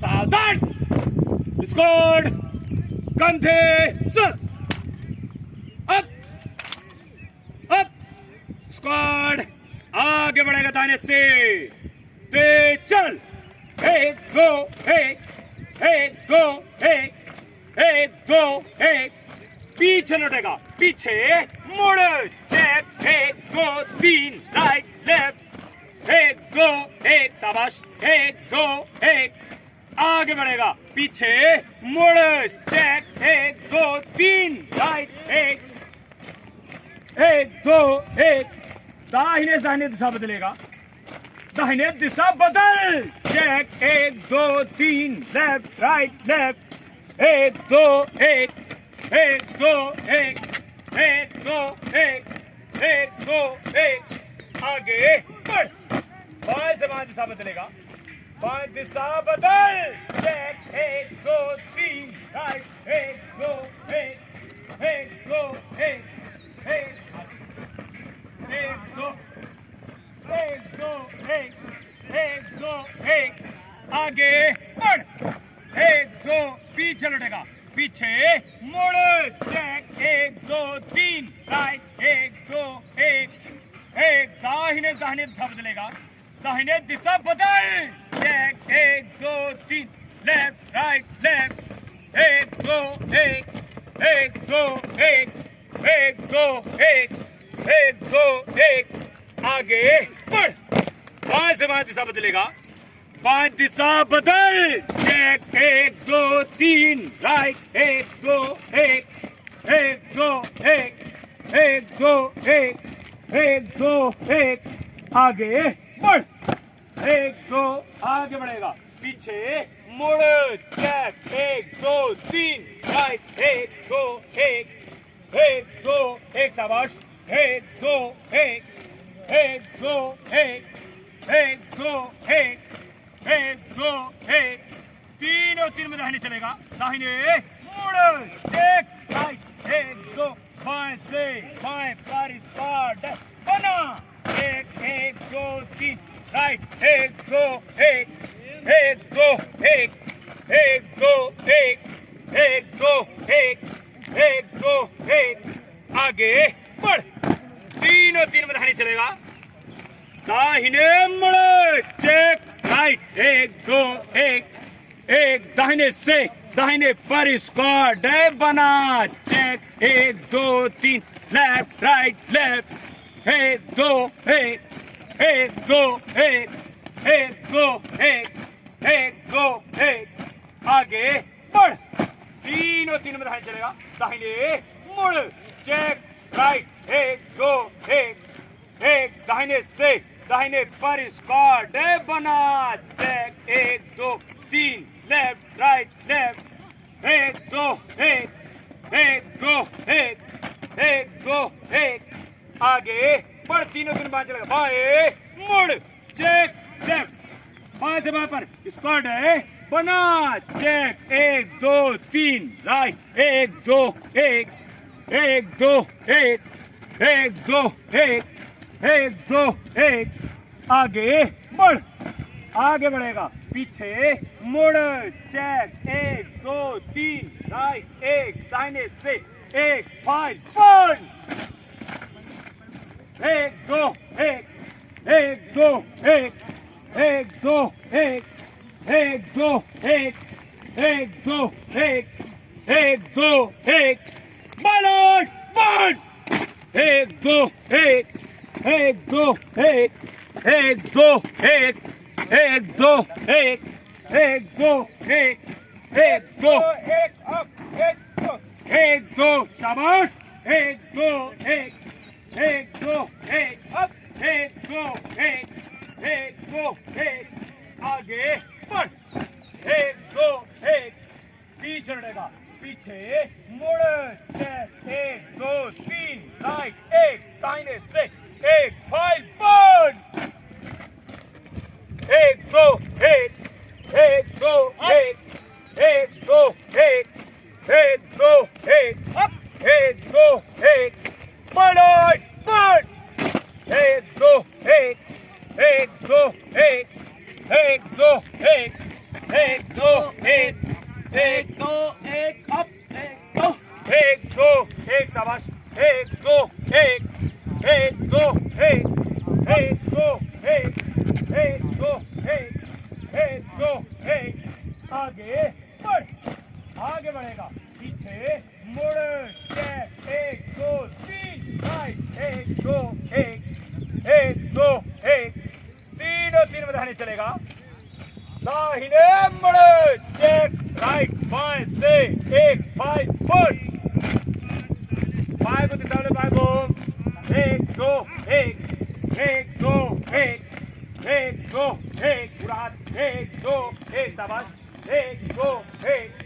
सावधान, स्क्वाड कंधे sir, up up, squad आगे बढ़ेगा दाहिने से, तेज चल, एक दो एक, एक दो एक, एक दो एक, पीछे लौटेगा, पीछे मुड़, चेक, एक दो तीन, राइट लेफ्ट, एक दो एक, शाबाश, एक दो एक, आगे बढ़ेगा, पीछे मुड़, चेक, एक दो तीन, राइट एक, एक दो एक, दाहिने दाहिने दिशा बदलेगा, दाहिने दिशा बदल, चेक, एक दो तीन, लेफ्ट राइट लेफ्ट, एक दो एक, एक दो एक, एक दो एक, एक दो एक, आगे बढ़, बाएं से बाएं दिशा बदलेगा, बाएं दिशा बदल, चेक, एक दो तीन, राइट, एक दो एक, एक दो एक, एक दो एक दो एक, एक दो एक, आगे बढ़, एक दो, पीछे लौटेगा, पीछे मुड़, चेक, एक दो तीन, राइट, एक दो एक, एक, दाहिने दाहिने दिशा बदलेगा, दाहिने दिशा बदल, चेक, एक दो तीन, लेफ्ट राइट लेफ्ट, एक दो एक, एक दो एक, एक दो एक, एक दो एक, आगे बढ़, बाएं से बाएं दिशा बदलेगा, बाएं दिशा बदल, चेक, एक दो तीन, राइट, एक दो एक, एक दो एक, एक दो एक, एक दो एक, आगे बढ़, एक दो, आगे बढ़ेगा, पीछे मुड़, चेक, एक दो तीन, राइट, एक दो एक, एक दो एक, शाबाश, एक दो एक, एक दो एक, एक दो एक, एक दो एक, तीनों तीन में दाहिने चलेगा, दाहिने मुड़, एक राइट, एक दो, बाएं से बाएं, पारी स्क्वाड बना, एक एक दो तीन, राइट, एक दो एक, एक दो एक, एक दो एक, एक दो एक, एक दो एक, आगे बढ़, तीनों तीन में दाहिने चलेगा, दाहिने मुड़, चेक, राइट, एक दो एक, एक, दाहिने से दाहिने पर स्क्वाड बना, चेक, एक दो तीन, लेफ्ट राइट लेफ्ट, एक दो एक, एक दो एक, एक दो एक, एक दो एक, आगे बढ़, तीनों तीन में दाहिने चलेगा, दाहिने मुड़, चेक, राइट, एक दो एक, एक, दाहिने से दाहिने पर स्क्वाड बना, चेक, एक दो तीन, लेफ्ट राइट लेफ्ट, एक दो एक, एक दो एक, एक दो एक, आगे बढ़, तीनों तीन बाएं चलेगा, बाएं मुड़, चेक, लेफ्ट, बाएं से बाएं पर स्क्वाड बना, चेक, एक दो तीन, राइट, एक दो एक, एक दो एक, एक दो एक, एक दो एक, आगे बढ़, आगे बढ़ेगा, पीछे मुड़, चेक, एक दो तीन, राइट, एक, दाहिने से एक, फाइव वन, एक दो एक, एक दो एक, एक दो एक, एक दो एक, एक दो एक, एक दो एक, बैलेंस बंद, एक दो एक, एक दो एक, एक दो एक, एक दो एक, एक दो एक, एक दो एक, अप, एक दो, एक दो, शाबाश, एक दो एक, एक दो एक, अप, एक दो एक, एक दो एक, आगे बढ़, एक दो एक, पीछे लड़ेगा, पीछे मुड़, चेक, एक दो तीन, राइट, एक, दाहिने से एक, फाइव वन, एक दो एक, एक दो एक, एक दो एक, एक दो एक, अप, एक दो एक, बढ़ बढ़, एक दो एक, एक दो एक, एक दो एक, एक दो एक, एक दो एक, अप एक दो, एक दो एक, शाबाश, एक दो एक, एक दो एक, एक दो एक, एक दो एक, एक दो एक, आगे बढ़, आगे बढ़ेगा, पीछे मुड़, चेक, एक दो तीन, राइट, एक दो एक, एक दो एक, तीनों तीन बधाने चलेगा, दाहिने मुड़, चेक, राइट, बाएं से एक, बाएं फुट, बाएं को दिखाओ, बाएं को, एक दो एक, एक दो एक, एक दो एक, उड़ा, एक दो एक, शाबाश, एक दो एक,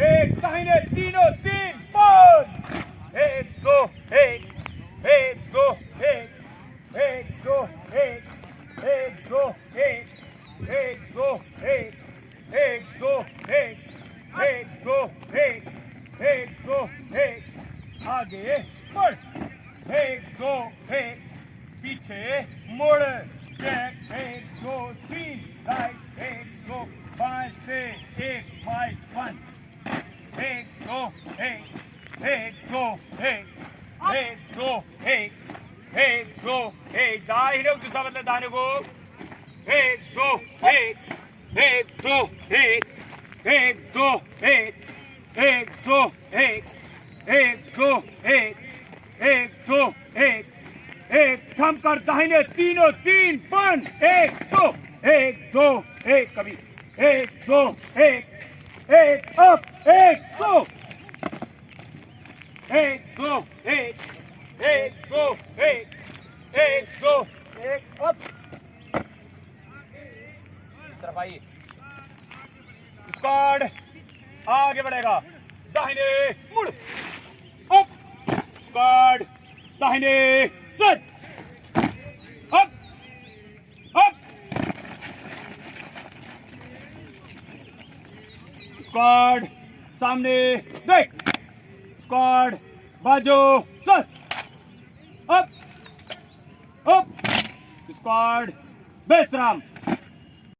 एक दाहिने, तीनों तीन, पाँच, एक दो एक, एक दो एक, एक दो एक, एक दो एक, एक दो एक, एक दो एक, एक दो एक, एक दो एक, आगे बढ़, एक दो एक, पीछे मुड़, चेक, एक दो तीन, राइट, एक दो, बाएं से एक, बाएं वन, एक दो एक, एक दो एक, एक दो एक, एक दो एक, दाहिने को दूसरा बदले, दाहिने को, एक दो एक, एक दो एक, एक दो एक, एक दो एक, एक दो एक, एक दो एक, एक थम कर, दाहिने, तीनों तीन, बंद, एक दो एक, कभी, एक दो एक, एक अप, एक दो एक, दो एक, एक दो एक, एक दो एक, अप, इस तरफ आइए, स्क्वाड आगे बढ़ेगा, दाहिने मुड़, अप, स्क्वाड दाहिने सेट, अप अप, स्क्वाड सामने देख, स्क्वाड बाजू sir, up up, squad Besram,